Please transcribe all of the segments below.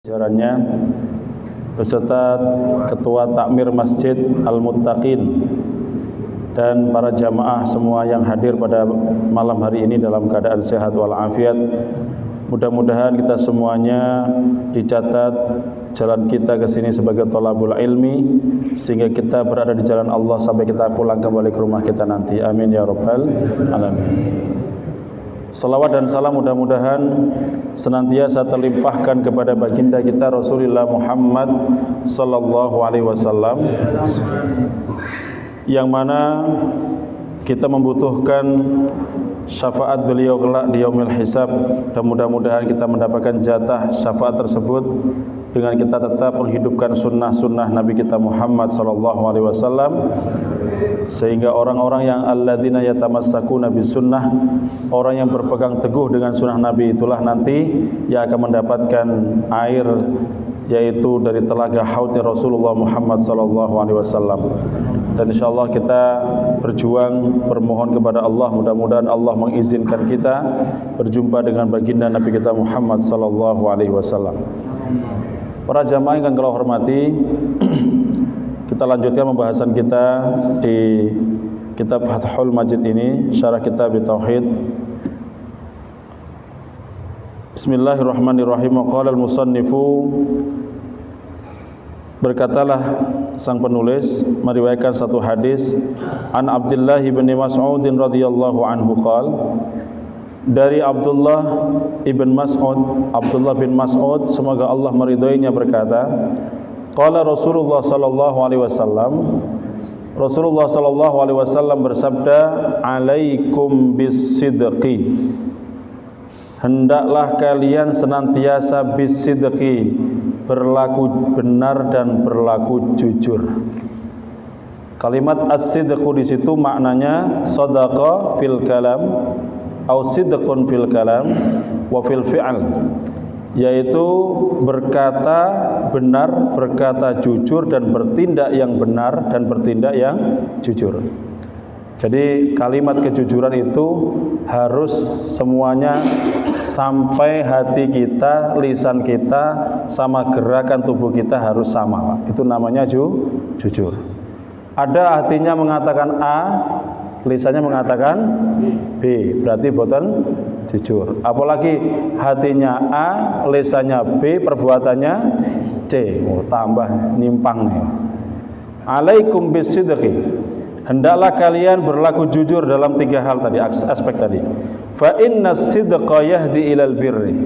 jajarannya beserta Ketua Takmir Masjid Al-Muttaqin dan para jamaah semua yang hadir pada malam hari ini dalam keadaan sehat walafiat. Mudah-mudahan kita semuanya dicatat jalan kita ke sini sebagai thalabul ilmi sehingga kita berada di jalan Allah sampai kita pulang kembali ke rumah kita nanti. Amin ya rabbal alamin. Salawat dan salam mudah-mudahan senantiasa terlimpahkan kepada baginda kita Rasulullah Muhammad sallallahu alaihi wasallam, yang mana kita membutuhkan syafaat beliau kelak di yaumil hisab, dan mudah-mudahan kita mendapatkan jatah syafaat tersebut dengan kita tetap menghidupkan sunnah-sunnah Nabi kita Muhammad sallallahu alaihi wasallam, sehingga orang-orang yang alladzina yatamassakuna bisunnah, orang yang berpegang teguh dengan sunnah Nabi itulah nanti yang akan mendapatkan air, yaitu dari telaga haudnya Rasulullah Muhammad sallallahu alaihi wasallam. Dan insyaallah kita berjuang bermohon kepada Allah, mudah-mudahan Allah mengizinkan kita berjumpa dengan baginda Nabi kita Muhammad sallallahu alaihi wasallam. Para jamaah yang kami hormati, kita lanjutkan pembahasan kita di kitab Fathul Majid ini, syarah kitab Tauhid. Bismillahirrahmanirrahim. Qala al-musannifu, berkatalah sang penulis meriwayatkan satu hadis an Abdullah bin Mas'ud radhiyallahu anhu qala, dari Abdullah bin Mas'ud semoga Allah meridhoinya berkata, qala Rasulullah sallallahu alaihi wasallam, Rasulullah sallallahu alaihi wasallam bersabda, alaikum bisidqi, hendaklah kalian senantiasa bisidqi, berlaku benar dan berlaku jujur. Kalimat as-sidqu di situ maknanya shadaqa fil kalam au sidqun fil kalam wa fil fi'l, yaitu berkata benar, berkata jujur, dan bertindak yang benar dan bertindak yang jujur. Jadi kalimat kejujuran itu harus semuanya sampai hati kita, lisan kita, sama gerakan tubuh kita harus sama. Itu namanya jujur. Ada hatinya mengatakan A, lisannya mengatakan B, berarti boten jujur. Apalagi hatinya A, lisannya B, perbuatannya C, tambah nimpang nih. Alaikum bisidqi, hendaklah kalian berlaku jujur dalam tiga hal tadi, aspek tadi. Fa inna sidqa yahdi ilal birri,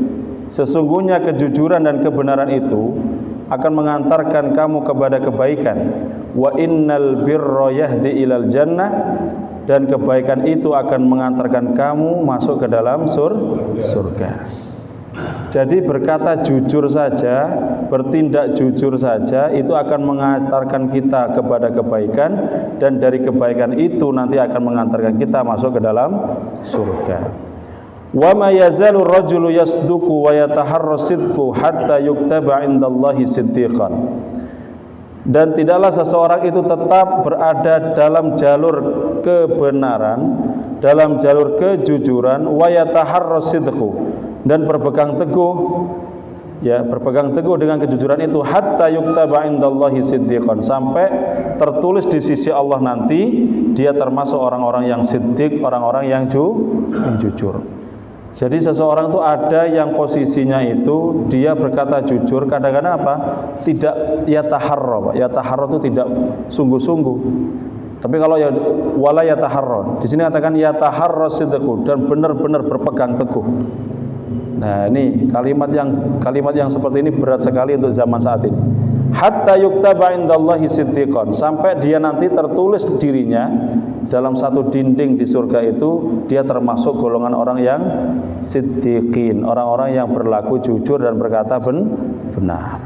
sesungguhnya kejujuran dan kebenaran itu akan mengantarkan kamu kepada kebaikan. Wa innal birra yahdi ilal jannah, dan kebaikan itu akan mengantarkan kamu masuk ke dalam surga. Jadi berkata jujur saja, bertindak jujur saja, itu akan mengantarkan kita kepada kebaikan, dan dari kebaikan itu nanti akan mengantarkan kita masuk ke dalam surga. Wa ma yazalu rajulu yasduqu wa yataharra sidqu hatta yuktaba indallahi siddiqan, dan tidaklah seseorang itu tetap berada dalam jalur kebenaran, dalam jalur kejujuran, wa yataharra sidqu, dan berpegang teguh dengan kejujuran itu, hatta yuktaba indallahi siddiqan, sampai tertulis di sisi Allah nanti dia termasuk orang-orang yang siddiq, orang-orang yang jujur. Jadi seseorang itu ada yang posisinya itu dia berkata jujur, kadang-kadang apa? Tidak yataharra. Yataharra itu tidak sungguh-sungguh. Tapi kalau ya wala yataharra, di sini katakan yataharra sidqu, dan benar-benar berpegang teguh. Nah, ini kalimat yang seperti ini berat sekali untuk zaman saat ini. Hatta yuktaba indallahi siddiqan, sampai dia nanti tertulis dirinya dalam satu dinding di surga itu dia termasuk golongan orang yang siddiqin, orang-orang yang berlaku jujur dan berkata benar.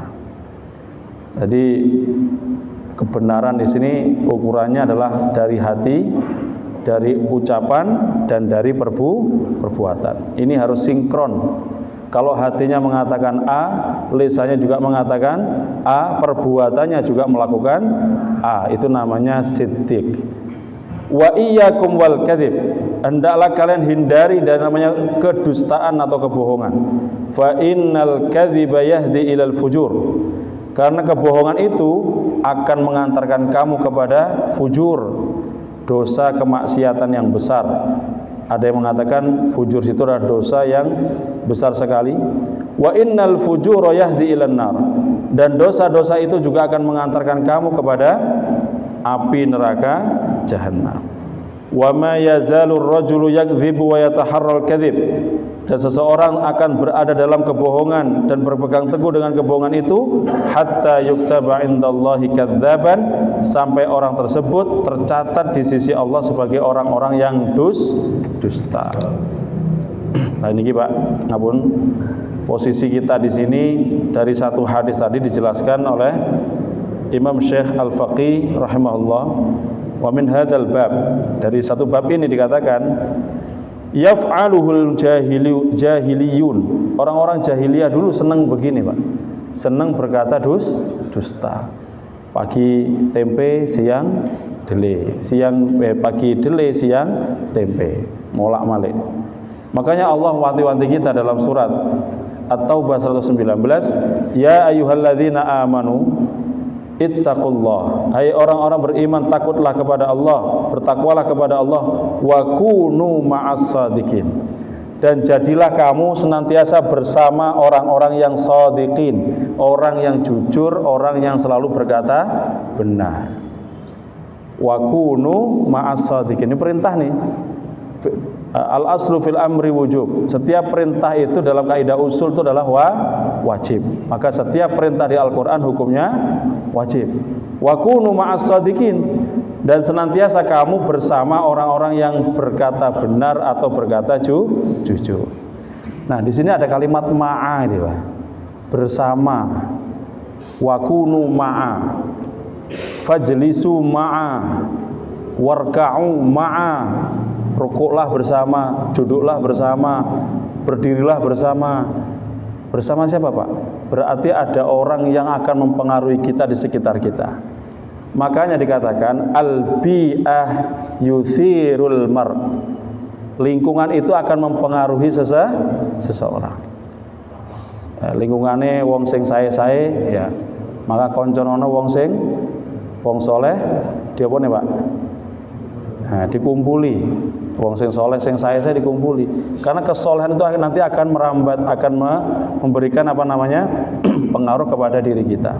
Jadi kebenaran di sini ukurannya adalah dari hati, dari ucapan, dan dari perbuatan. Ini harus sinkron. Kalau hatinya mengatakan A, lisannya juga mengatakan A, perbuatannya juga melakukan A, itu namanya siddiq. Wa iyyakum wal kadzib, hendaklah kalian hindari dari namanya kedustaan atau kebohongan. Fa innal kadhiba yahdi ilal fujur. Karena kebohongan itu akan mengantarkan kamu kepada fujur, dosa kemaksiatan yang besar. Ada yang mengatakan fujur itu adalah dosa yang besar sekali. Wa innal fujura yahdi ilan nar. Dan dosa-dosa itu juga akan mengantarkan kamu kepada api neraka jahanam. Wa ma yazalur rajulu yakdzibu wa yataharral kadzib. Dan seseorang akan berada dalam kebohongan dan berpegang teguh dengan kebohongan itu hatta yuktaba indallahi kadzaban, sampai orang tersebut tercatat di sisi Allah sebagai orang-orang yang dusta. Nah ini Pak, ngapun posisi kita di sini dari satu hadis tadi dijelaskan oleh Imam Syekh Al-Faqih rahimahullah. Wa min hadzal bab, dari satu bab ini dikatakan yaf'aluhul jahiliyun. Orang-orang jahiliyah dulu senang begini Pak, senang berkata dusta. Pagi tempe, siang dele, pagi dele, siang tempe, molak-malik. Makanya Allah wanti-wanti kita dalam surat At-Taubah 119, ya ayyuhalladzina amanu ittaqullah, hai orang-orang beriman, takutlah kepada Allah, bertakwalah kepada Allah, wa kunu ma'as shadiqin, dan jadilah kamu senantiasa bersama orang-orang yang shadiqin, orang yang jujur, orang yang selalu berkata benar. Wa kunu ma'as shadiqin, ini perintah nih. Al-aslu fil amri wujub. Setiap perintah itu dalam kaidah usul itu adalah wajib. Maka setiap perintah di Al-Qur'an hukumnya wajib. Wa kunu ma'as shadiqin, dan senantiasa kamu bersama orang-orang yang berkata benar atau berkata jujur. Nah, di sini ada kalimat ma'a ini, Pak. Bersama. Wa kunu ma'a. Fajlisu ma'a. Warka'u ma'a. Rukuklah bersama, duduklah bersama, berdirilah bersama. Bersama siapa Pak? Berarti ada orang yang akan mempengaruhi kita di sekitar kita. Makanya dikatakan al-bi'ah yuthirul mar. Lingkungan itu akan mempengaruhi seseorang. Lingkungannya wong sing sae-sae ya, maka konconono wong soleh dia apa nih Pak? Nah, dikumpuli. Wong sing soleh, sing saya dikumpuli. Karena kesolehan itu nanti akan merambat, akan memberikan pengaruh kepada diri kita.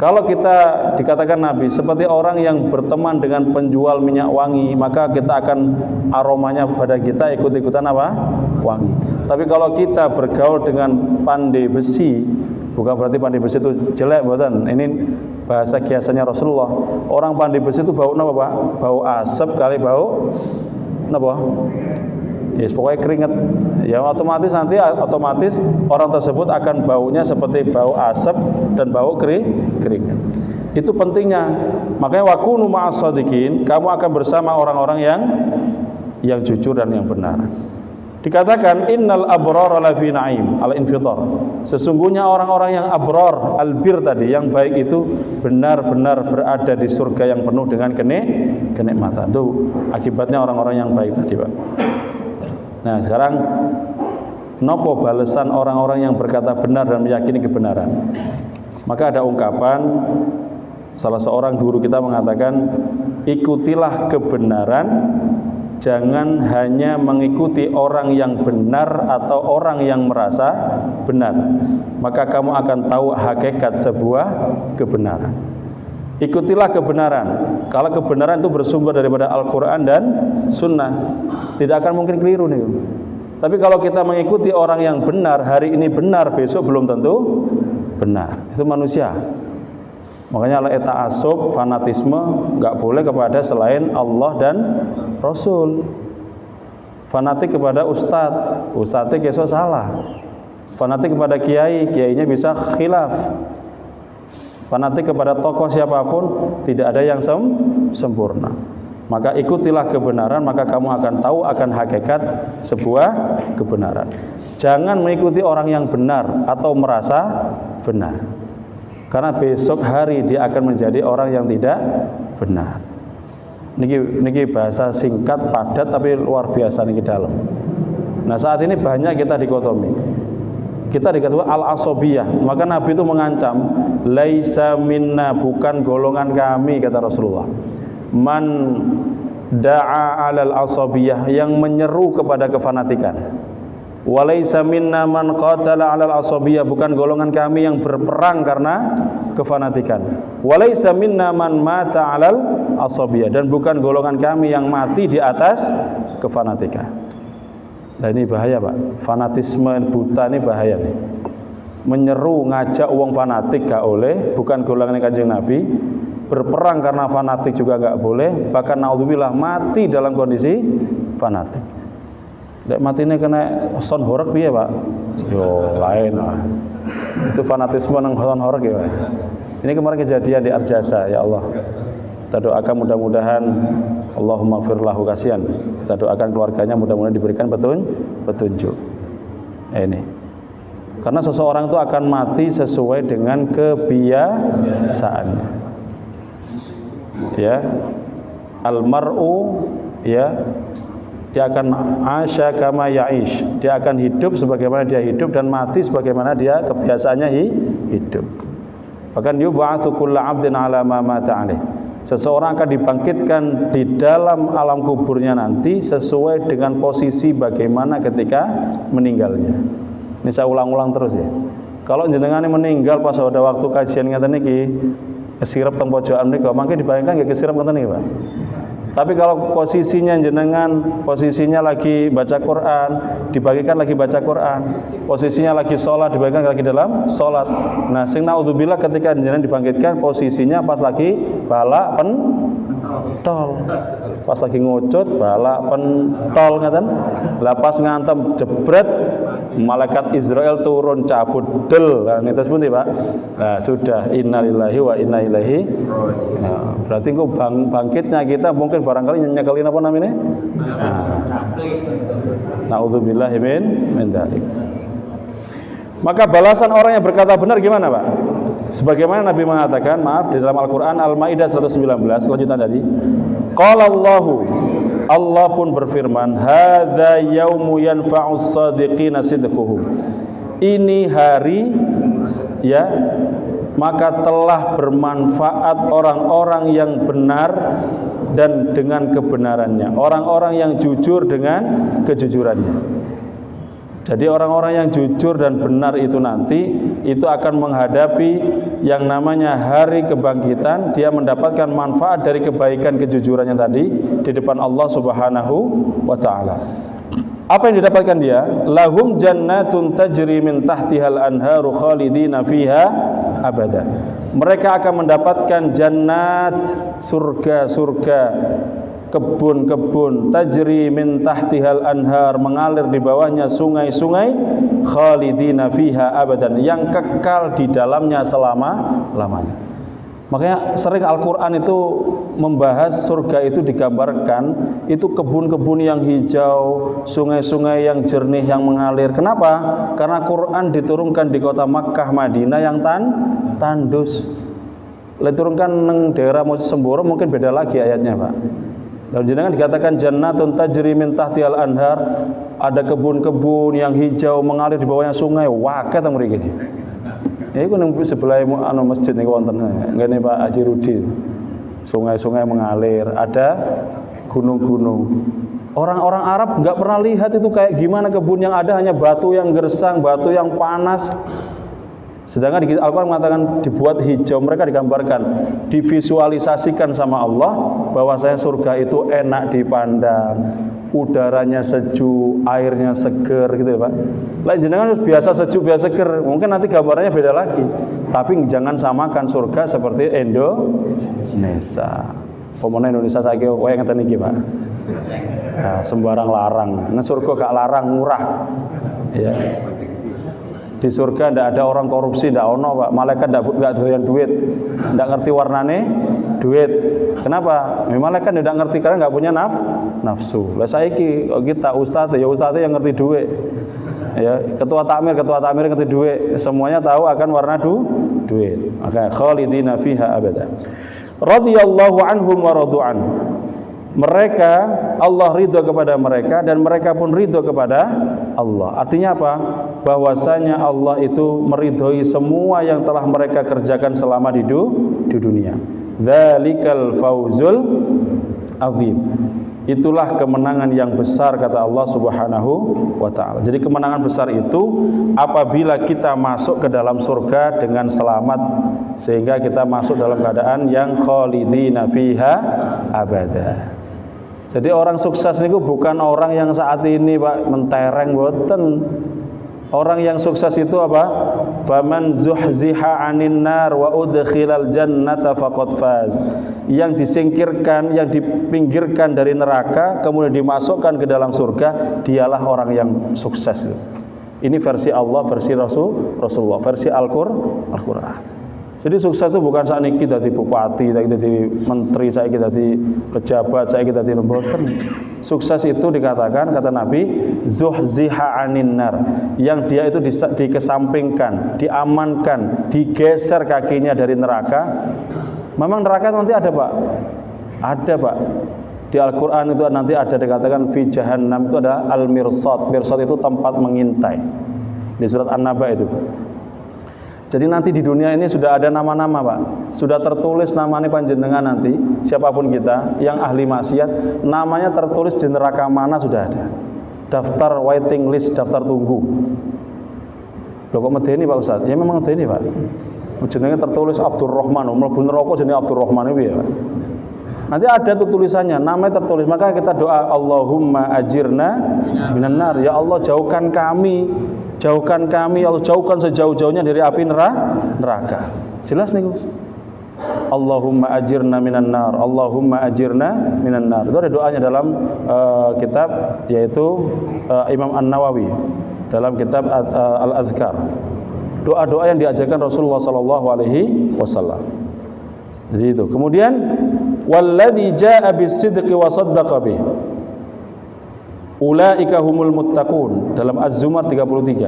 Kalau kita dikatakan Nabi seperti orang yang berteman dengan penjual minyak wangi, maka kita akan aromanya pada kita ikut-ikutan wangi. Tapi kalau kita bergaul dengan pandai besi, bukan berarti pandai besi itu jelek, bukan. Ini bahasa kiasannya Rasulullah. Orang pandai besi itu bau apa Pak? Bau asap kali bau apa? Yes, pokoknya keringat. Ya otomatis orang tersebut akan baunya seperti bau asap dan bau keringat. Itu pentingnya. Makanya wakunu ma'as shadiqin, kamu akan bersama orang-orang yang jujur dan yang benar. Dikatakan innal abrara lafi na'im al-infitar. Sesungguhnya orang-orang yang abrar, albir tadi, yang baik itu benar-benar berada di surga yang penuh dengan kenikmatan. Itu akibatnya orang-orang yang baik tadi, Pak. Nah, sekarang nopo balasan orang-orang yang berkata benar dan meyakini kebenaran. Maka ada ungkapan salah seorang guru kita mengatakan, ikutilah kebenaran, jangan hanya mengikuti orang yang benar atau orang yang merasa benar, maka kamu akan tahu hakikat sebuah kebenaran. Ikutilah kebenaran. Kalau kebenaran itu bersumber daripada Al-Quran dan Sunnah, tidak akan mungkin keliru nih. Tapi kalau kita mengikuti orang yang benar, hari ini benar, besok belum tentu benar. Itu manusia. Makanya ta'assub, fanatisme nggak boleh kepada selain Allah dan Rasul. Fanatik kepada ustadznya besok salah. Fanatik kepada kiainya bisa khilaf. Fanatik kepada tokoh siapapun, tidak ada yang sempurna. Maka ikutilah kebenaran, maka kamu akan tahu akan hakikat sebuah kebenaran. Jangan mengikuti orang yang benar atau merasa benar, karena besok hari dia akan menjadi orang yang tidak benar. Niki bahasa singkat, padat tapi luar biasa niki dalam. Nah, saat ini banyak kita dikotomi. Kita dikatakan al-asobiyah, maka Nabi itu mengancam, laisa minna, bukan golongan kami, kata Rasulullah. Man da'a alal asobiyah, yang menyeru kepada kefanatikan. Walaisa minna man qatala alal asobiyah, bukan golongan kami yang berperang karena kefanatikan. Walaisa minna man mata alal asobiyah, dan bukan golongan kami yang mati di atas kefanatikan. Nah, ini bahaya, Pak. Fanatisme buta ini bahaya nih. Menyeru, ngajak uang fanatik gak oleh, bukan golongan Kanjeng Nabi. Berperang karena fanatik juga gak boleh, bahkan naudzubillah mati dalam kondisi fanatik. Dek mati ini kena son horeg piye, Pak? Yo, lain lah. Itu fanatisme nang son horeg ya, Pak. Ini kemarin kejadian di Arjasa, ya Allah. Kita doakan mudah-mudahan Allahumma firlahu, kasihan. Kita doakan keluarganya mudah-mudahan diberikan petunjuk. Ini. Karena seseorang itu akan mati sesuai dengan kebiasaannya. Ya. Almar'u, ya, dia akan asya kama ya'ish. Dia akan hidup sebagaimana dia hidup dan mati sebagaimana dia kebiasaannya hidup. Bahkan yub'atsu kullu 'abdin 'ala ma mata 'alaih. Seseorang akan dibangkitkan di dalam alam kuburnya nanti sesuai dengan posisi bagaimana ketika meninggalnya. Ini saya ulang-ulang terus ya. Kalau jenengan meninggal pas ada waktu kajian ngeten niki, kesirep teng pojokan niku, mangke dibayangkan nggih kesirep ngeten niki, Pak. Tapi kalau posisinya jenengan, posisinya lagi baca Quran, dibagikan lagi baca Quran, posisinya lagi sholat, dibagikan lagi dalam sholat. Nah, sing naudzubillah ketika jenengan dibangkitkan, posisinya pas lagi balak pentol, pas lagi ngucut balak pentol, ngaten. Lah pas ngantem jebret, malaikat Israel turun cabut del. Nah, itu seperti Pak. Nah, sudah innalillahi wa inna ilaihi. Nah, berarti kok bangkitnya kita mungkin barangkali nyekelin apa namanya? Naudzubillahi min dzalik. Maka balasan orang yang berkata benar gimana, Pak? Sebagaimana Nabi mengatakan, maaf, di dalam Al-Qur'an Al-Maidah 119, lanjutan tadi. Qala Allah pun berfirman, hadza yaumu yanfa'us shadiqina sidquhum. Ini hari, ya, maka telah bermanfaat orang-orang yang benar dan dengan kebenarannya, orang-orang yang jujur dengan kejujurannya. Jadi orang-orang yang jujur dan benar itu nanti itu akan menghadapi yang namanya hari kebangkitan. Dia mendapatkan manfaat dari kebaikan kejujurannya tadi di depan Allah Subhanahu wa taala. Apa yang didapatkan dia? Lahum jannatun tajri min tahtihal anharu khalidina fiha abada. Mereka akan mendapatkan jannat, surga-surga, kebun-kebun, tajri min tahtihal anhar, mengalir di bawahnya sungai-sungai, khalidina fiha abadan, yang kekal di dalamnya selama-lamanya. Makanya sering Al-Quran itu membahas surga itu digambarkan itu kebun-kebun yang hijau, sungai-sungai yang jernih yang mengalir. Kenapa? Karena Quran diturunkan di kota Makkah, Madinah yang tandus. Diturunkan di daerah Semboro mungkin beda lagi ayatnya, Pak. Dan jenengan dikatakan jannatun tajri min tahtihal anhar, ada kebun-kebun yang hijau mengalir di bawahnya sungai. Wah, kata mriki. Ya iku nang sebelah masjid niku wonten ngene Pak Haji Rudi. Sungai-sungai mengalir, ada gunung-gunung. Orang-orang Arab nggak pernah lihat itu kayak gimana kebun, yang ada hanya batu yang gersang, batu yang panas. Sedangkan di Al-Quran mengatakan dibuat hijau, mereka digambarkan, divisualisasikan sama Allah bahwasanya surga itu enak dipandang, udaranya sejuk, airnya seger gitu ya Pak. Lah jenengan biasa sejuk, biasa seger, mungkin nanti gambarannya beda lagi. Tapi jangan samakan surga seperti Indonesia. Pemenang Indonesia saiki kowe ngeten iki Pak. Nah, sembarang larang. Nah, surga gak larang, murah. Ya. Di surga tidak ada orang korupsi, tidak ono Pak. Malaikat tidak doyan duit, tidak ngerti warnane duit. Kenapa? Malaikat tidak ngerti karena nggak punya nafsu. Lah saiki kita ustadz ya ustadz yang ngerti duit. Ya, ketua takmir yang ngerti duit. Semuanya tahu akan warna duit. Maka khalidina fiha abada. Radhiyallahu anhum wa radu'an. Mereka, Allah ridho kepada mereka dan mereka pun ridho kepada Allah. Artinya apa? Bahwasanya Allah itu meridhoi semua yang telah mereka kerjakan selama di dunia. Dzalikal fauzul azim. Itulah kemenangan yang besar, kata Allah Subhanahu wa ta'ala. Jadi kemenangan besar itu apabila kita masuk ke dalam surga dengan selamat, sehingga kita masuk dalam keadaan yang khalidina fiha abada. Jadi orang sukses itu bukan orang yang saat ini Pak mentereng boten. Orang yang sukses itu apa? Faman zuhziha 'anin nar wa udkhilal jannata faqad faz. Yang disingkirkan, yang dipinggirkan dari neraka kemudian dimasukkan ke dalam surga, dialah orang yang sukses. Ini versi Allah, versi Rasulullah, versi Al-Qur'an. Jadi sukses itu bukan saat ini kita di bupati, kita di menteri, saya kita di pejabat, saya kita di lembaga. Sukses itu dikatakan, kata Nabi, zuhziha 'anin nar, yang dia itu dikesampingkan, diamankan, digeser kakinya dari neraka. Memang neraka nanti ada Pak? Ada Pak. Di Al-Quran itu nanti ada dikatakan fi jahannam, itu ada al-mirsad. Mirsad itu tempat mengintai. Di surat An-Naba itu. Jadi nanti di dunia ini sudah ada nama-nama Pak. Sudah tertulis namanya panjenengan nanti, siapapun kita yang ahli maksiat, namanya tertulis di neraka mana sudah ada. Daftar waiting list, daftar tunggu. Loh kok medeni Pak Ustaz? Ya memang medeni Pak. Jenenge tertulis Abdurrahman, mlebu neraka jenenge Abdurrahman itu ya Pak. Nanti ada tuh tulisannya, namanya tertulis. Maka kita doa, Allahumma ajirna minan nar. Ya Allah jauhkan kami, Allah jauhkan sejauh-jauhnya dari api neraka. Jelas nih. Allahumma ajirna minan nar, Allahumma ajirna minan nar. Itu ada doanya dalam kitab, yaitu Imam An-Nawawi dalam kitab Al-Adhkar. Doa-doa yang diajarkan Rasulullah SAW. Jadi itu. Kemudian walladzi jaa'a bis-sidqi wa saddaqa bih, ulaika humul muttaqun, dalam Az-Zumar 33.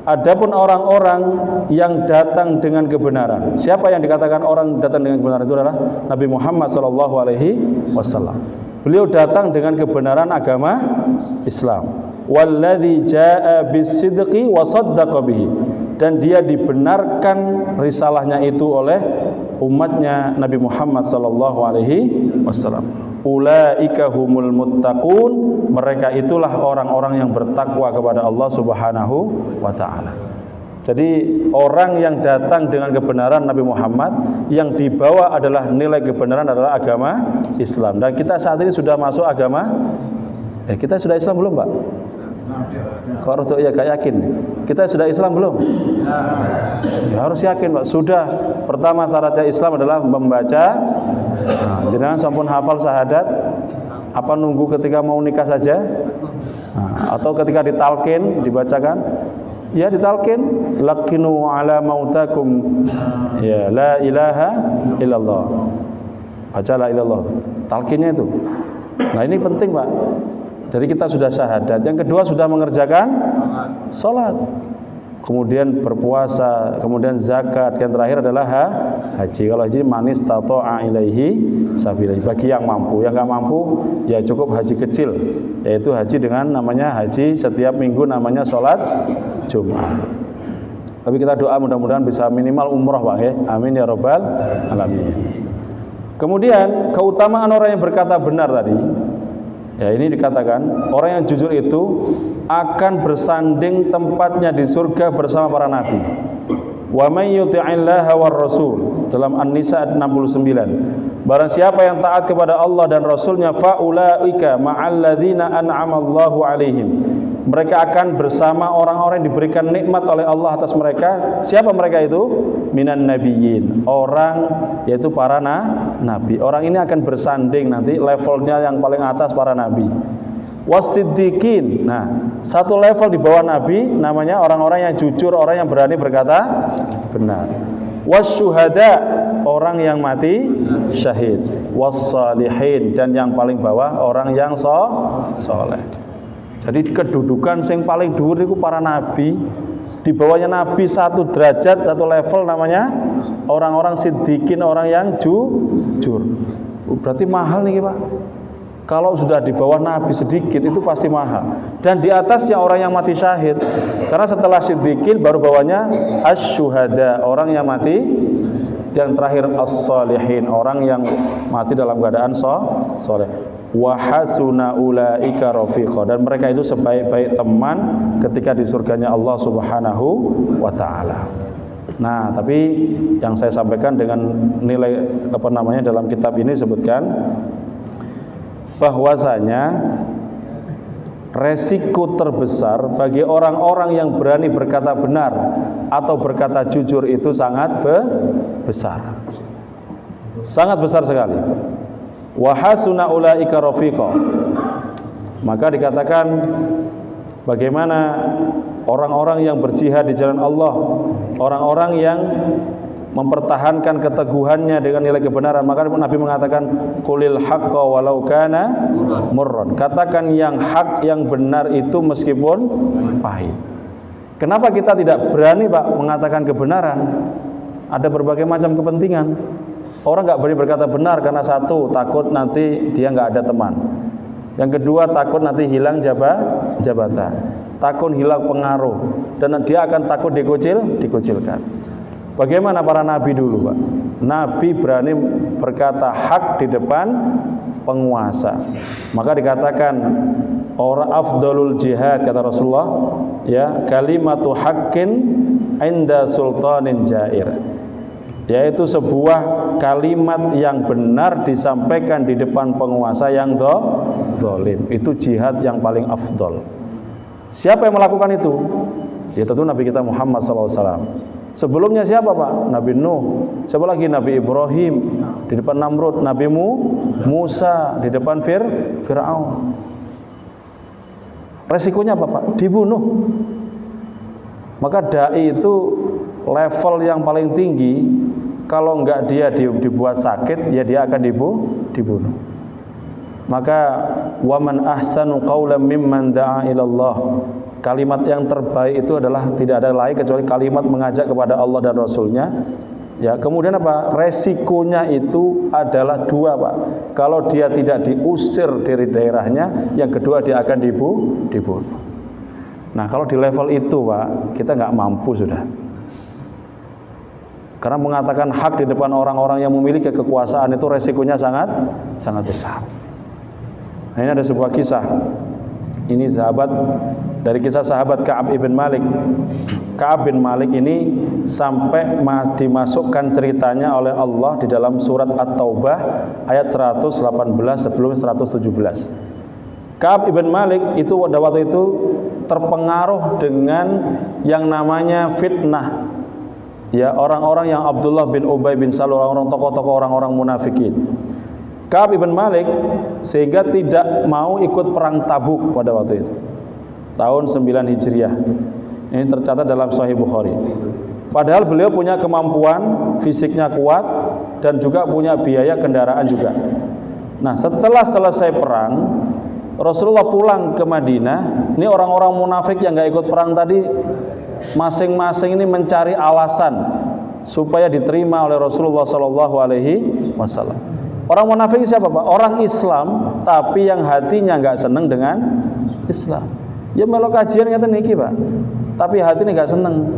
Adapun orang-orang yang datang dengan kebenaran. Siapa yang dikatakan orang datang dengan kebenaran? Itu adalah Nabi Muhammad SAW. Beliau datang dengan kebenaran agama Islam. Walladzi jaa'a bis-sidqi wa saddaqa bihi, dan dia dibenarkan risalahnya itu oleh umatnya Nabi Muhammad SAW. Ulaika humul muttaqun, mereka itulah orang-orang yang bertakwa kepada Allah Subhanahu wa ta'ala. Jadi orang yang datang dengan kebenaran Nabi Muhammad, yang dibawa adalah nilai kebenaran adalah agama Islam. Dan kita saat ini sudah masuk agama, kita sudah Islam belum Pak? Kok rotok ya gak yakin? Kita sudah Islam belum? Ya harus yakin Pak. Sudah. Pertama syaratnya Islam adalah membaca. Jangan sampun hafal syahadat. Apa nunggu ketika mau nikah saja? Atau ketika ditalkin dibacakan? Ya ditalkin. Laqinu ala mautakum. Ya la ilaha illallah. Baca la ilallah. Talkinnya itu. Nah ini penting Pak. Jadi kita sudah syahadat. Yang kedua sudah mengerjakan sholat, kemudian berpuasa, kemudian zakat. Yang terakhir adalah haji. Kalau haji manis tato'a ilaihi sabila, bagi yang mampu. Yang nggak mampu ya cukup haji kecil, yaitu haji dengan namanya haji setiap minggu, namanya sholat Jumat. Tapi kita doa mudah-mudahan bisa minimal umroh Pak ya. Amin ya rabbal alamin. Kemudian keutamaan orang yang berkata benar tadi. Ya ini dikatakan orang yang jujur itu akan bersanding tempatnya di surga bersama para nabi. Wa may yuti'illaha war rasul, dalam An-Nisa 69. Barang siapa yang taat kepada Allah dan Rasulnya, faulaika ma'alladzina an'amallahu alaihim, mereka akan bersama orang-orang yang diberikan nikmat oleh Allah atas mereka. Siapa mereka itu? Minan nabiyyin, orang yaitu para nabi. Orang ini akan bersanding nanti levelnya yang paling atas para nabi. Wasiddiqin, nah satu level di bawah nabi namanya orang-orang yang jujur, orang yang berani berkata benar. Wasyuhada, orang yang mati syahid. Wassalihin, dan yang paling bawah orang yang soleh. Jadi kedudukan yang paling dhuwur itu para nabi. Di bawahnya nabi satu derajat, satu level namanya orang-orang siddiqin, orang yang jujur. Berarti mahal nih Pak. Kalau sudah di bawah Nabi sedikit itu pasti mahal. Dan di atasnya orang yang mati syahid. Karena setelah siddiqin baru bawahnya asy-syuhada, orang yang mati. Dan terakhir as-salihin, orang yang mati dalam keadaan soleh. Wa hasuna ulaika rafiqa, dan mereka itu sebaik-baik teman ketika di surganya Allah Subhanahu wa taala. Nah, tapi yang saya sampaikan dengan nilai dalam kitab ini sebutkan bahwasanya resiko terbesar bagi orang-orang yang berani berkata benar atau berkata jujur itu sangat besar. Sangat besar sekali. Wa hasuna ulaika rafiqa. Maka dikatakan bagaimana orang-orang yang berjihad di jalan Allah, orang-orang yang mempertahankan keteguhannya dengan nilai kebenaran. Maka Nabi mengatakan qulil haqqa walau kana murran. Katakan yang hak, yang benar itu meskipun pahit. Kenapa kita tidak berani Pak mengatakan kebenaran? Ada berbagai macam kepentingan. Orang nggak berani berkata benar karena satu, takut nanti dia nggak ada teman. Yang kedua, takut nanti hilang jabatan, takut hilang pengaruh, dan dia akan takut dikucilkan. Bagaimana para nabi dulu Pak? Nabi berani berkata hak di depan penguasa. Maka dikatakan orang afdalul jihad, kata Rasulullah, ya, kalimatu haqqin inda sultanin jair, yaitu sebuah kalimat yang benar disampaikan di depan penguasa yang zalim. Itu jihad yang paling afdal. Siapa yang melakukan itu? Ya tentu Nabi kita Muhammad SAW. Sebelumnya siapa Pak? Nabi Nuh. Siapa lagi? Nabi Ibrahim di depan Namrud. Nabi Musa di depan Fir'aun. Resikonya apa Pak? Dibunuh. Maka dai itu level yang paling tinggi. Kalau enggak dia dibuat sakit, ya dia akan dibunuh. Maka waman ahsanu qawlan mimman da'a ilallah. Kalimat yang terbaik itu adalah tidak ada lain kecuali kalimat mengajak kepada Allah dan Rasulnya. Ya, kemudian apa? Resikonya itu adalah dua Pak. Kalau dia tidak diusir dari daerahnya, yang kedua dia akan dibunuh. Nah, kalau di level itu Pak, kita nggak mampu sudah. Karena mengatakan hak di depan orang-orang yang memiliki kekuasaan itu resikonya sangat besar. Nah, ini ada sebuah kisah. Ini dari kisah sahabat Ka'ab ibn Malik. Ka'ab bin Malik ini sampai dimasukkan ceritanya oleh Allah di dalam surat At-Taubah ayat 118 sebelum 117. Ka'ab ibn Malik itu waktu itu terpengaruh dengan yang namanya fitnah. Ya, orang-orang yang Abdullah bin Ubay bin Salul, orang-orang tokoh-tokoh orang-orang munafikin. Ka'ab ibn Malik sehingga tidak mau ikut perang Tabuk pada waktu itu. Tahun 9 Hijriah. Ini tercatat dalam Sahih Bukhari. Padahal beliau punya kemampuan, fisiknya kuat dan juga punya biaya kendaraan juga. Nah, setelah selesai perang, Rasulullah pulang ke Madinah. Ini orang-orang munafik yang nggak ikut perang tadi, masing-masing ini mencari alasan supaya diterima oleh Rasulullah SAW. Orang munafik siapa Pak? Orang Islam tapi yang hatinya nggak seneng dengan Islam. Ya melo kajian ngeten niki Pak, tapi hati ini nggak seneng.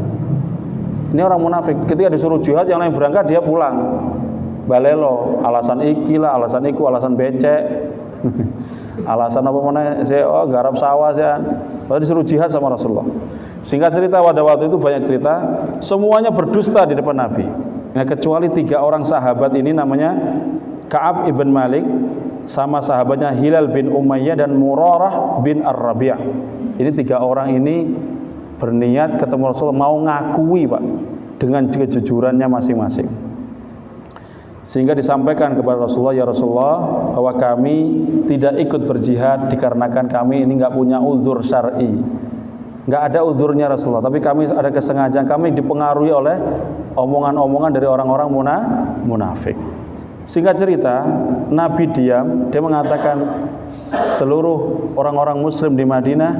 Ini orang munafik. Ketika disuruh jihad yang lain berangkat dia pulang. Balelo, alasan iki lah, alasan iku, alasan becek. Alasan apa mana? Saya garap sawah saya. Lalu disuruh jihad sama Rasulullah. Singkat cerita pada waktu itu banyak cerita, semuanya berdusta di depan Nabi. Nah, kecuali 3 orang sahabat ini namanya Ka'ab ibn Malik sama sahabatnya Hilal bin Umayyah dan Murarah bin Ar-Rabi'. Ini 3 orang ini berniat ketemu Rasulullah, mau ngakui Pak dengan kejujurannya masing-masing. Sehingga disampaikan kepada Rasulullah, ya Rasulullah, bahwa kami tidak ikut berjihad dikarenakan kami ini nggak punya uzur syar'i. Nggak ada uzurnya Rasulullah, tapi kami ada kesengajaan, kami dipengaruhi oleh omongan-omongan dari orang-orang munafik. Singkat cerita, Nabi diam, dia mengatakan seluruh orang-orang muslim di Madinah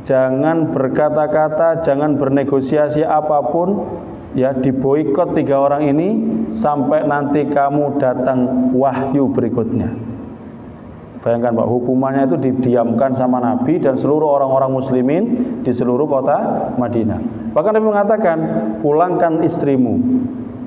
jangan berkata-kata, jangan bernegosiasi apapun ya diboikot 3 orang ini sampai nanti kamu datang wahyu berikutnya. Bayangkan Pak, hukumannya itu didiamkan sama Nabi dan seluruh orang-orang muslimin di seluruh kota Madinah. Bahkan Nabi mengatakan, pulangkan istrimu.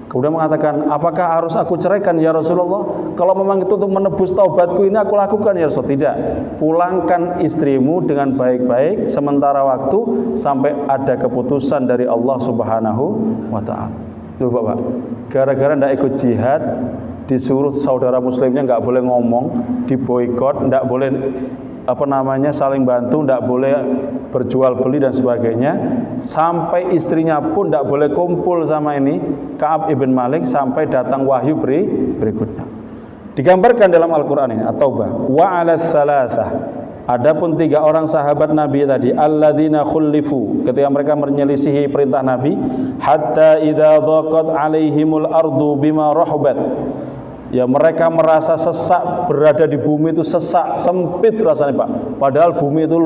Kemudian mengatakan, apakah harus aku ceraikan ya Rasulullah? Kalau memang itu untuk menebus taubatku ini aku lakukan ya Rasul. Tidak, pulangkan istrimu dengan baik-baik sementara waktu sampai ada keputusan dari Allah Subhanahu wa ta'ala. Loh Bapak, gara-gara tidak ikut jihad, disuruh saudara muslimnya nggak boleh ngomong, diboikot, nggak boleh saling bantu, tidak boleh berjual beli dan sebagainya, sampai istrinya pun tidak boleh kumpul sama ini Ka'ab ibn Malik sampai datang wahyu berikutnya. Digambarkan dalam Al-Quran ini At-Taubah, wa 'ala tsalatsah, adapun 3 orang sahabat Nabi tadi, alladzina khulifu, ketika mereka menyelisihi perintah Nabi, hatta idza dhaqat 'alaihimul ardu bima rahabat, ya mereka merasa sesak, berada di bumi itu sesak, sempit rasanya Pak, padahal bumi itu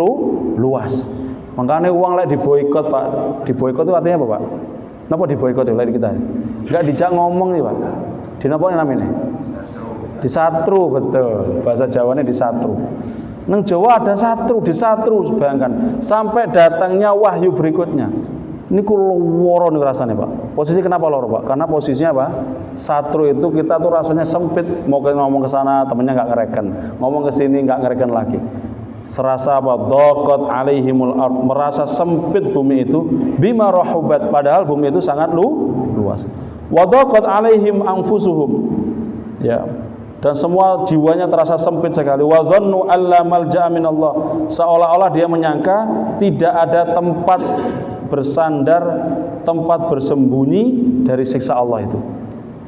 luas. Makanya uang lek diboikot Pak. Diboikot itu artinya apa Pak? Napa diboikot ya lek kita? Enggak dijak ngomong nih Pak. Di napa namanya? Disatru, betul. Bahasa Jawanya disatru. Nang Jawa ada satru, disatru, bayangkan sampai datangnya wahyu berikutnya. Ini loro nih rasanya Pak. Posisi kenapa loro Pak? Karena posisinya apa? Satru itu kita tuh rasanya sempit, mau ngomong ke sana temennya nggak ngereken, ngomong ke sini nggak ngereken lagi. Serasa apa? Dhaqat alaihimul ard, merasa sempit bumi itu, bima rahubat, padahal bumi itu sangat luas. Wa dhaqat alaihim anfusuhum, ya, dan semua jiwanya terasa sempit sekali. Wa dhannu alla malja'a minallah, seolah-olah dia menyangka tidak ada tempat bersandar, tempat bersembunyi dari siksa Allah itu.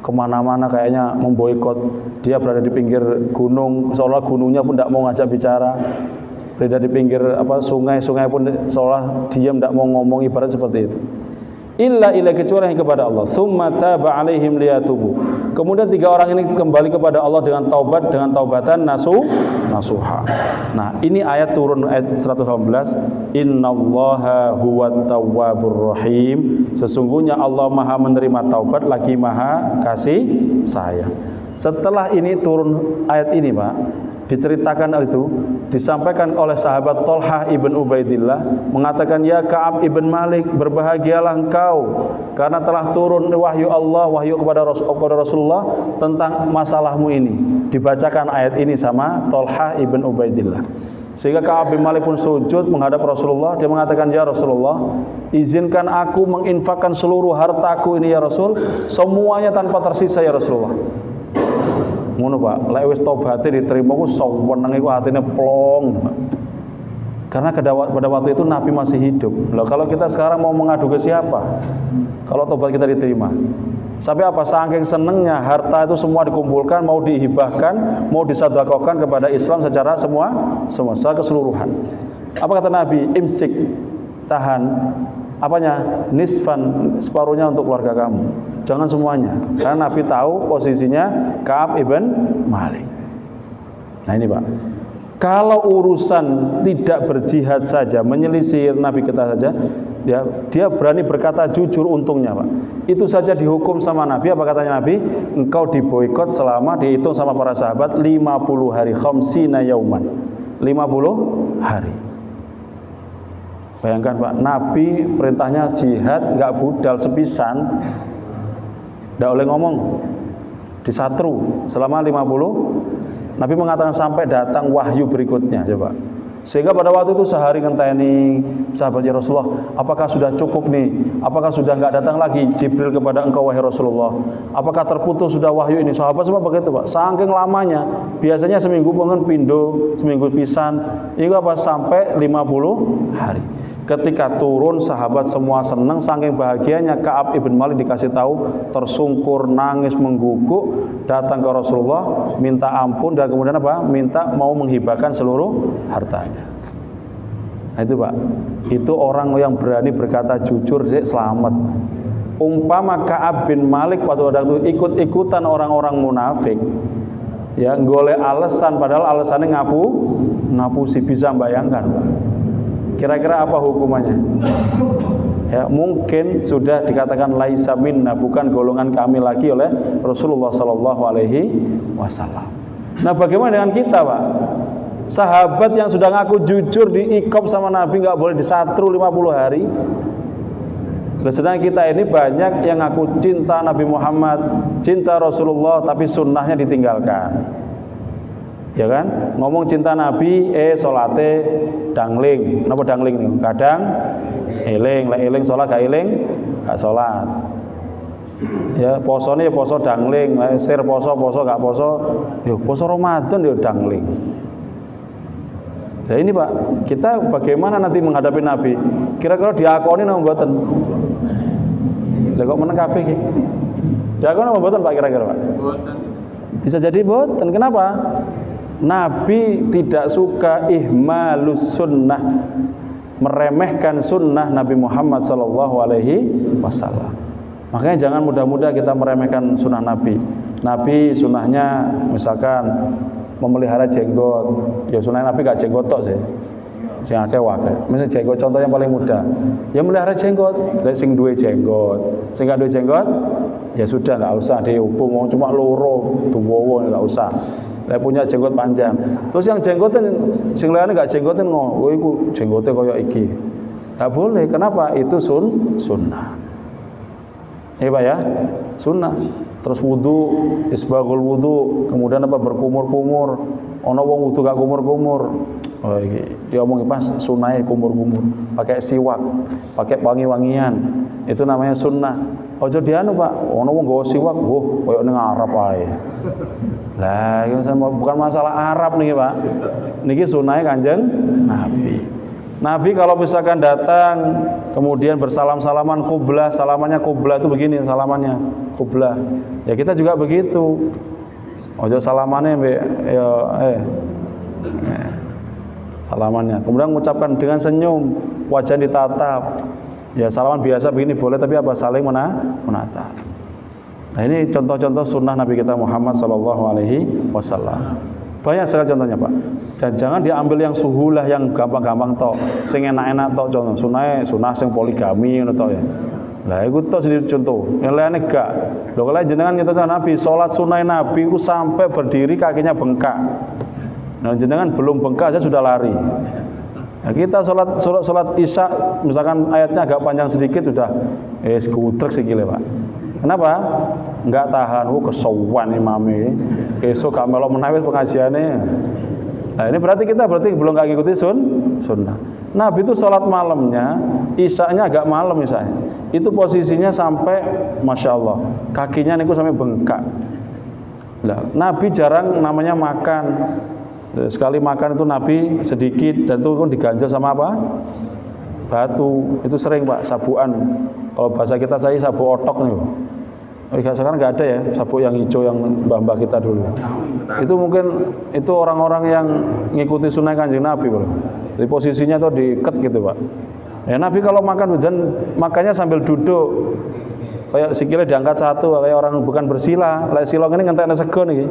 Kemana-mana kayaknya memboikot. Dia berada di pinggir gunung, seolah gunungnya pun tidak mau ngajak bicara. Berada di pinggir sungai pun seolah diam, tidak mau ngomong, ibarat seperti itu. Illa kecuali yang kepada Allah. Tsumma taba alaihim liyatubu. Kemudian 3 orang ini kembali kepada Allah dengan taubat, dengan taubatan nasuha. Nah, ini ayat turun ayat 118. Innallaha huwat tawwabur rahim. Sesungguhnya Allah Maha menerima taubat lagi Maha kasih sayang. Setelah ini turun ayat ini, Pak, diceritakan itu, disampaikan oleh sahabat Thalhah ibn Ubaidillah, mengatakan, ya Ka'ab ibn Malik, berbahagialah engkau karena telah turun wahyu Allah, wahyu kepada Rasulullah tentang masalahmu ini. Dibacakan ayat ini sama Thalhah ibn Ubaidillah, sehingga Ka'ab bin Malik pun sujud menghadap Rasulullah. Dia mengatakan, ya Rasulullah, izinkan aku menginfakkan seluruh hartaku ini ya Rasul, semuanya tanpa tersisa ya Rasulullah. Ngono Pak, lek wis tobaté diterima ku sawenenge ku atine plong. Karena pada waktu itu Nabi masih hidup. Loh, kalau kita sekarang mau mengadu ke siapa? Kalau tobat kita diterima. Sampai apa? Saking senengnya harta itu semua dikumpulkan, mau dihibahkan, mau disedekahkan kepada Islam secara secara keseluruhan. Apa kata Nabi? Imsik, tahan. Apanya? Nisfan, separuhnya untuk keluarga kamu. Jangan semuanya. Karena Nabi tahu posisinya Ka'ab ibn Malik. Nah ini Pak, kalau urusan tidak berjihad saja, menyelisih Nabi kita saja, ya, dia berani berkata jujur, untungnya Pak. Itu saja dihukum sama Nabi. Apa katanya Nabi? Engkau diboikot selama, dihitung sama para sahabat, 50 hari, khamsina yauman, 50 hari. Bayangkan Pak, Nabi perintahnya jihad, nggak budal sepisan, nggak boleh ngomong, disatru selama 50. Nabi mengatakan sampai datang wahyu berikutnya, coba. Sehingga pada waktu itu sehari ngenteni sahabatnya Rasulullah, apakah sudah cukup nih? Apakah sudah nggak datang lagi Jibril kepada engkau wahai Rasulullah? Apakah terputus sudah wahyu ini? Sahabat semua begitu Pak, saking lamanya. Biasanya seminggu pengen pindo, seminggu pisan, ini apa sampai 50 hari. Ketika turun, sahabat semua senang, saking bahagianya. Ka'ab ibn Malik dikasih tahu, tersungkur, nangis, mengguguk, datang ke Rasulullah, minta ampun, dan kemudian apa? Minta mau menghibahkan seluruh hartanya. Nah itu Pak, itu orang yang berani berkata jujur, dia selamat. Umpama Ka'ab bin Malik pada waktu itu ikut-ikutan orang-orang munafik, ya, golek alasan, padahal alasannya ngapusi, bisa bayangkan Pak. Kira-kira apa hukumannya? ya mungkin sudah dikatakan laisa minna, bukan golongan kami lagi oleh Rasulullah sallallahu alaihi wasallam. Nah, bagaimana dengan kita, Pak? Sahabat yang sudah ngaku jujur diikop sama Nabi, nggak boleh disatru 50 hari. Sedangkan kita ini banyak yang ngaku cinta Nabi Muhammad, cinta Rasulullah, tapi sunnahnya ditinggalkan. Ya kan? Ngomong cinta Nabi, salate dangling. Napa dangling nih? Kadang eling, lek eling salat gak eling, gak salat. Ya, posone ya poso dangling, lek sir poso gak poso, ya poso Ramadan ya dangling. Nah ini Pak, kita bagaimana nanti menghadapi Nabi? Kira-kira diakoni napa mboten? Lah kok meneng kabeh iki? Diakoni napa mboten Pak kira-kira Pak? Mboten. Bisa jadi mboten. Kenapa? Nabi tidak suka ihmalus sunnah, meremehkan sunnah Nabi Muhammad sallallahu alaihi wasallam. Makanya jangan mudah-mudah kita meremehkan sunnah Nabi. Nabi sunnahnya misalkan memelihara jenggot, ya sunnah Nabi gak jenggot tok sih. Sing akeh wae. Misal jenggot contoh yang paling mudah. Ya melihara jenggot, lek sing duwe jenggot. Sing gak duwe jenggot, ya sudah enggak usah dihubung, cuma loro tuwa enggak usah. Lek punya jenggot panjang. Terus yang jenggoten sing liyane gak jenggoten kowe iku jenggote kaya iki. Enggak boleh. Kenapa? Itu sunnah. Ya Pak ya? Sunnah. Terus wudu, isbaghul wudu, kemudian apa berkumur-kumur. Ana wong wudu gak kumur-kumur. Oh iki diomongi pas sunahe kumur-kumur, pakai siwak, pakai wangi-wangian. Itu namanya sunnah. Ojo dianu Pak, ana wong nggawa siwak, koyo ning Arab ae. Lah, itu bukan masalah Arab nih Pak. Niki sunnahnya Kanjeng Nabi. Nabi kalau misalkan datang kemudian bersalam-salaman qiblah, salamannya qiblah itu begini salamannya qiblah. Ya kita juga begitu. Ojo salamannya salamannya. Kemudian mengucapkan dengan senyum, wajah ditatap. Ya salaman biasa begini boleh, tapi apa saling menatap. Nah ini contoh-contoh sunnah Nabi kita Muhammad sallallahu alaihi wasallam. Banyak sekali contohnya Pak. Dan jangan diambil yang suhulah, yang gampang-gampang tok, sing enak-enak tok contoh. Sunnah sing poligami ngono tok ya. Lah iku tok sing contoh. Yang lainnya gak. Lho kalau jenengan nyontoh Nabi, salat sunnah Nabi itu sampai berdiri kakinya bengkak. Nah jenengan belum bengkak aja sudah lari. Nah, kita salat Isya misalkan ayatnya agak panjang sedikit sudah skutrek sikile Pak. Kenapa? Enggak tahan, kesowan imame. Esok gak melok menawis pengajiannya. Nah ini berarti kita belum gak ngikuti sunnah. Nabi itu sholat malamnya, Isyanya agak malam misalnya. Itu posisinya sampai, Masya Allah, kakinya niku sampai bengkak. Nah, Nabi jarang namanya makan. Sekali makan itu Nabi sedikit, dan itu pun diganjal sama apa? Batu. Itu sering Pak, sabuan. Kalau bahasa kita saya sabu otok nih. Sekarang nggak ada ya sabuk yang hijau yang mbah-mbah kita dulu. Itu mungkin itu orang-orang yang ngikuti sunnah Kanjeng Nabi, Bro. Jadi posisinya tuh diikat gitu Pak. Ya Nabi kalau makan dan makannya sambil duduk, kayak sikilnya diangkat satu, kayak orang bukan bersila. Lek sila ngene ngentekne sego niki.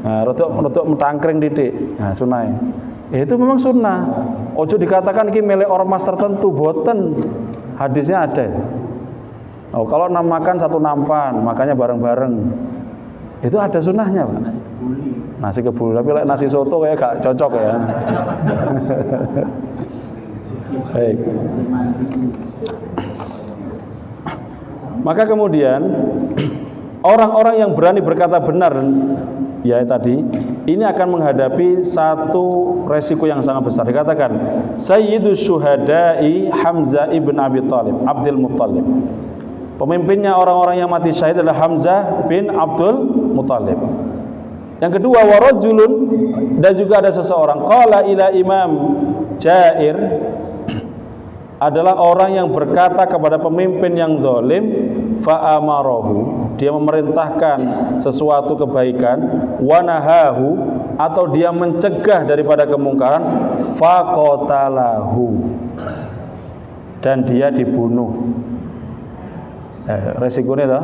Nah, rodok metangkring didik. Nah, sunnah. Itu memang sunnah. Ojo dikatakan iki milik ormas tertentu, boten. Hadisnya ada. Oh, kalau makan satu nampan, makannya bareng-bareng. Itu ada sunnahnya, Pak. Nasi kebuli, tapi like nasi soto kayak gak cocok ya. Baik. Maka kemudian orang-orang yang berani berkata benar, ya tadi, ini akan menghadapi satu resiko yang sangat besar. Dikatakan Sayyidus Syuhada'i Hamzah ibn Abi Thalib, Abdul Muttalib. Pemimpinnya orang-orang yang mati syahid adalah Hamzah bin Abdul Muttalib. Yang kedua, warajulun, dan juga ada seseorang qala ila Imam Jair, adalah orang yang berkata kepada pemimpin yang zalim, fa'amarahu, dia memerintahkan sesuatu kebaikan, wanahahu, atau dia mencegah daripada kemungkaran, faqatalahu, dan dia dibunuh. Resikonya toh,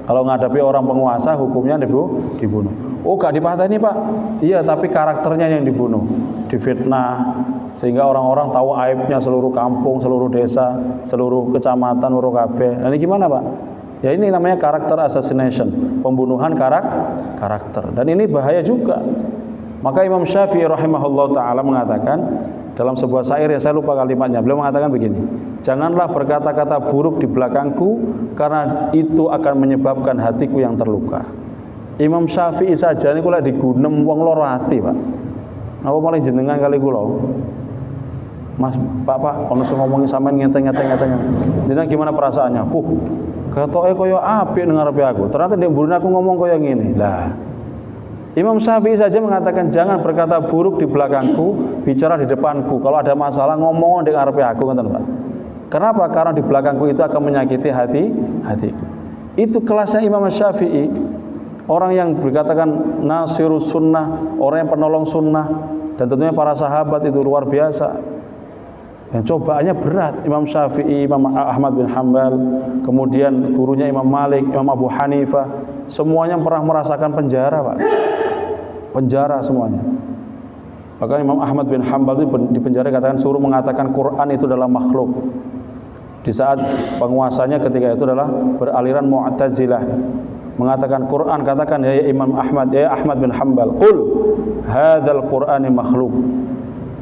kalau menghadapi orang penguasa hukumnya dibunuh. Oh gak dipateni Pak? Iya, tapi karakternya yang dibunuh, difitnah, sehingga orang-orang tahu aibnya seluruh kampung, seluruh desa, seluruh kecamatan, seluruh kabeh. Nah, ini gimana, Pak? Ya ini namanya karakter assassination, pembunuhan karakter. Dan ini bahaya juga. Maka Imam Syafi'i rahimahullah ta'ala mengatakan dalam sebuah syair, yang saya lupa kalimatnya, beliau mengatakan begini, janganlah berkata-kata buruk di belakangku, karena itu akan menyebabkan hatiku yang terluka. Imam Syafi'i saja ini kula digunem wong loro ati, Pak. Napa malah jenengan kali kula? Mas, Pak, ono sing ngomongi sampean ngenteng-ngenteng. Jenengan gimana perasaannya? Ketoke kaya apik ning ngarepe aku. Ternyata ndek mburine aku ngomong kaya ngene. Lah, Imam Syafi'i saja mengatakan jangan berkata buruk di belakangku, bicara di depanku. Kalau ada masalah ngomong ndek ngarepe aku, ngoten, Pak. Kenapa? Karena di belakangku itu akan menyakiti hatiku. Itu kelasnya Imam Syafi'i. Orang yang dikatakan nasirus sunnah, orang yang penolong sunnah, dan tentunya para sahabat itu luar biasa. Dan cobaannya berat. Imam Syafi'i, Imam Ahmad bin Hanbal, kemudian gurunya Imam Malik, Imam Abu Hanifah, semuanya pernah merasakan penjara, Pak. Penjara semuanya. Bahkan Imam Ahmad bin Hanbal itu di penjara katakan suruh mengatakan Quran itu adalah makhluk. Di saat penguasanya ketika itu adalah beraliran Mu'tazilah, mengatakan Quran, katakan ya Imam Ahmad, ya Ahmad bin Hanbal, qul hadzal Qur'ani makhluk,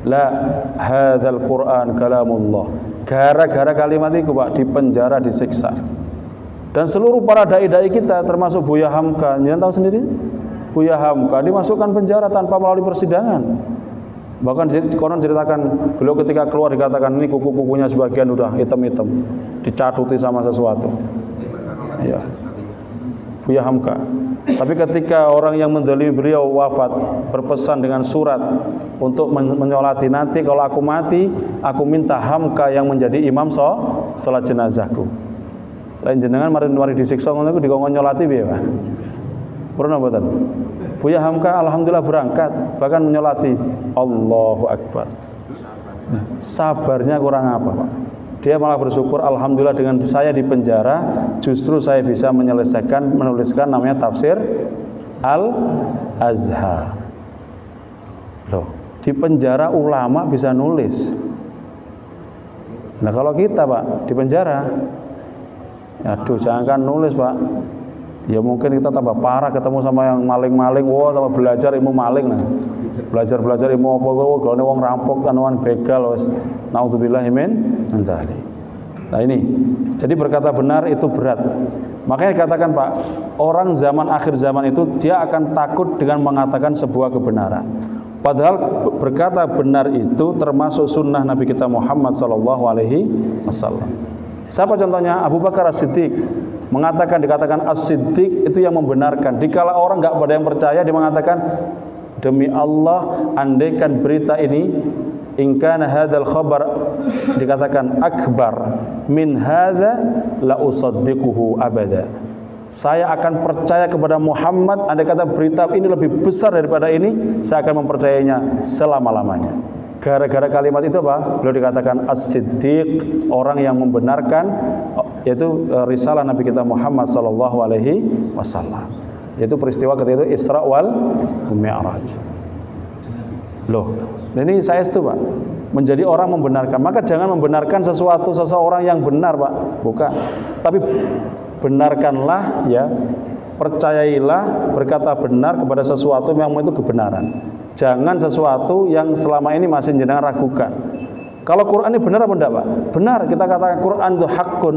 la hadzal Qur'an kalamullah. Gara-gara kalimat itu, Pak, di penjara, disiksa. Dan seluruh para dai-dai kita termasuk Buya Hamka, jangan tahu sendiri, Buya Hamka dimasukkan penjara tanpa melalui persidangan. Bahkan konon ceritakan beliau ketika keluar dikatakan ini kuku-kukunya sebagian udah hitam-hitam, dicatuti sama sesuatu. Ya, Buya Hamka. Tapi ketika orang yang menzalimi beliau wafat, berpesan dengan surat untuk menyolati, nanti kalau aku mati, aku minta Hamka yang menjadi imam salat jenazahku. Lain jenengan mari disiksa ngono iku dikongkon nyolati piye, Pak? Purna mboten? Buya Hamka alhamdulillah berangkat, bahkan menyolati. Allahu Akbar. Sabarnya kurang apa, Pak? Dia malah bersyukur, alhamdulillah dengan saya di penjara justru saya bisa menuliskan namanya tafsir Al-Azhar. Loh, di penjara ulama bisa nulis. Nah, kalau kita, Pak, di penjara, aduh, jangan nulis, Pak. Ya mungkin kita tambah parah ketemu sama yang maling-maling, wah tambah belajar ilmu maling nah. Belajar ilmu apa gone wong rampok kanuan begal wis. Naudzubillahi min dzalik. Nah ini. Jadi berkata benar itu berat. Makanya dikatakan, Pak, orang zaman akhir zaman itu dia akan takut dengan mengatakan sebuah kebenaran. Padahal berkata benar itu termasuk sunnah Nabi kita Muhammad sallallahu alaihi wasallam. Siapa contohnya? Abu Bakar As-Siddiq dikatakan As-Siddiq itu yang membenarkan. Dikala orang enggak pada yang percaya, dia mengatakan, demi Allah, andaikan berita ini in kana hadzal khabar, dikatakan akbar min hadza la usaddiquhu abada. Saya akan percaya kepada Muhammad andai kata berita ini lebih besar daripada ini, saya akan mempercayainya selama-lamanya. Gara-gara kalimat itu, apa? Beliau dikatakan As-Siddiq, orang yang membenarkan, yaitu risalah Nabi kita Muhammad sallallahu alaihi wasallam. Yaitu peristiwa ketika itu Isra wal Mi'raj. Loh, ini saya itu, Pak, menjadi orang membenarkan. Maka jangan membenarkan sesuatu seseorang yang benar, Pak. Bukan. Tapi benarkanlah, ya. Percayailah, berkata benar kepada sesuatu yang itu kebenaran. Jangan sesuatu yang selama ini masih jenengan ragukan. Kalau Quran ini benar apa enggak, Pak? Benar, kita katakan Quran itu hakun.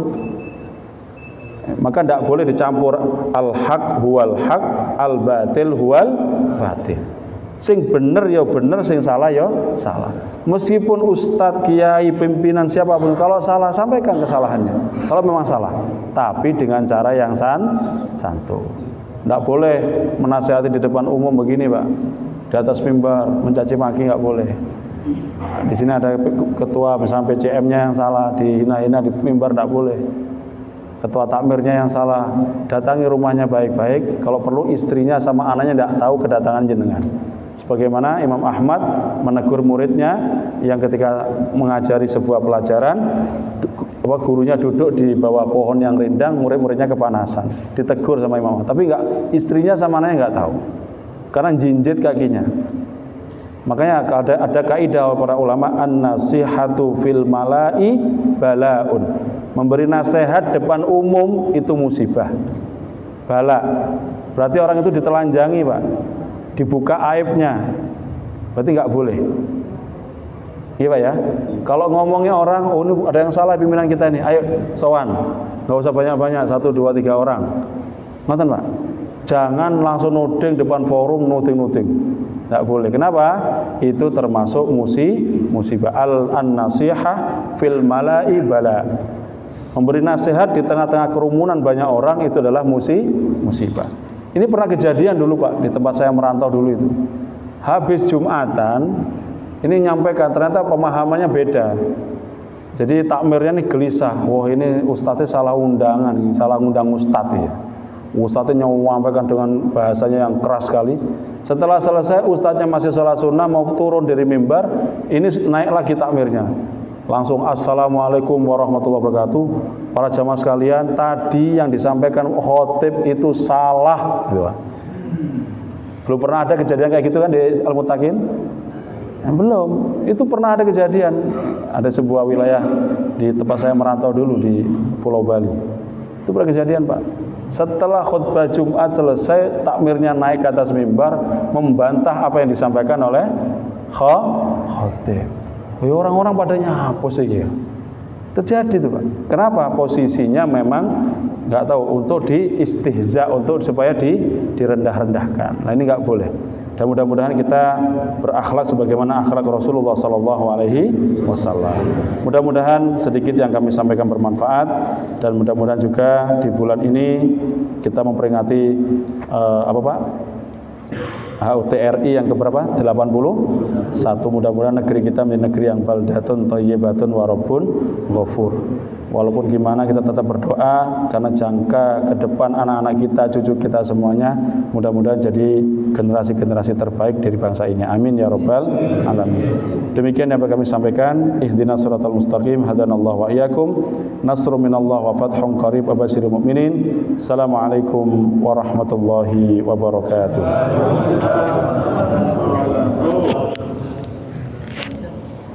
Maka tidak boleh dicampur al-haq huwal haq, al-batil huwal batil. Sing bener ya bener, sing salah ya salah. Meskipun ustadz, kiai, pimpinan siapapun, kalau salah sampaikan kesalahannya. Kalau memang salah, tapi dengan cara yang santun. Tidak boleh menasihati di depan umum begini, Pak. Di atas mimbar mencaci maki nggak boleh. Di sini ada ketua misalnya PCM-nya yang salah, dihina-hina di mimbar tidak boleh. Ketua takmirnya yang salah, datangi rumahnya baik-baik. Kalau perlu istrinya sama anaknya tidak tahu kedatangan jenengan. Sebagaimana Imam Ahmad menegur muridnya yang ketika mengajari sebuah pelajaran, gurunya duduk di bawah pohon yang rindang, murid-muridnya kepanasan. Ditegur sama Imam Ahmad, tapi enggak, istrinya sama anaknya enggak tahu. Karena jinjit kakinya. Makanya ada kaidah para ulama, an-nasihatu fil mala'i balaun. Memberi nasihat depan umum itu musibah, bala. Berarti orang itu ditelanjangi, Pak, dibuka aibnya, berarti nggak boleh. Iya, Pak ya. Kalau ngomongnya orang, oh ini ada yang salah pimpinan kita ini, ayo sowan, nggak usah banyak-banyak, 1, 2, 3 orang. Ngoten, Pak. Jangan langsung nuding depan forum, nuding-nuding. Nggak boleh. Kenapa? Itu termasuk musibah. An-nasihah fil mala'i bala. Memberi nasihat di tengah-tengah kerumunan banyak orang itu adalah musibah. Ini pernah kejadian dulu, Pak, di tempat saya merantau dulu itu. Habis Jumatan, ini nyampaikan ternyata pemahamannya beda. Jadi takmirnya ini gelisah. Wah, ini ustadznya salah undangan, salah undang ustadz ya. Ustadznya menyampaikan dengan bahasanya yang keras sekali. Setelah selesai, ustadznya masih salat sunnah, mau turun dari mimbar, ini naik lagi takmirnya. Langsung assalamualaikum warahmatullahi wabarakatuh. Para jamaah sekalian, tadi yang disampaikan khotib itu salah. Belum pernah ada kejadian kayak gitu kan di Al-Muttaqin? Belum. Itu pernah ada kejadian. Ada sebuah wilayah di tempat saya merantau dulu di Pulau Bali. Itu pernah kejadian, Pak. Setelah khutbah Jumat selesai, takmirnya naik ke atas mimbar membantah apa yang disampaikan oleh khotib. Orang-orang padanya apa sih ya? Terjadi itu, Pak. Kenapa? Posisinya memang nggak tahu, untuk diistihza, untuk supaya direndah-rendahkan. Nah, ini nggak boleh. Dan mudah-mudahan kita berakhlak sebagaimana akhlak Rasulullah SAW. Mudah-mudahan sedikit yang kami sampaikan bermanfaat, dan mudah-mudahan juga di bulan ini kita memperingati HUT RI yang keberapa? 81. Mudah-mudahan negeri kita menjadi negeri yang baldatun thayyibatun wa rabbun ghafur. Walaupun gimana kita tetap berdoa, karena jangka ke depan anak-anak kita, cucu kita semuanya mudah-mudahan jadi generasi-generasi terbaik dari bangsa ini. Amin ya rabbal alamin. Demikian yang kami sampaikan. Ihdinas siratal mustaqim, hadanallahu wa iyyakum. Nasrun minallah wa fathun qarib wa basyiril mu'minin. Assalamualaikum warahmatullahi wabarakatuh.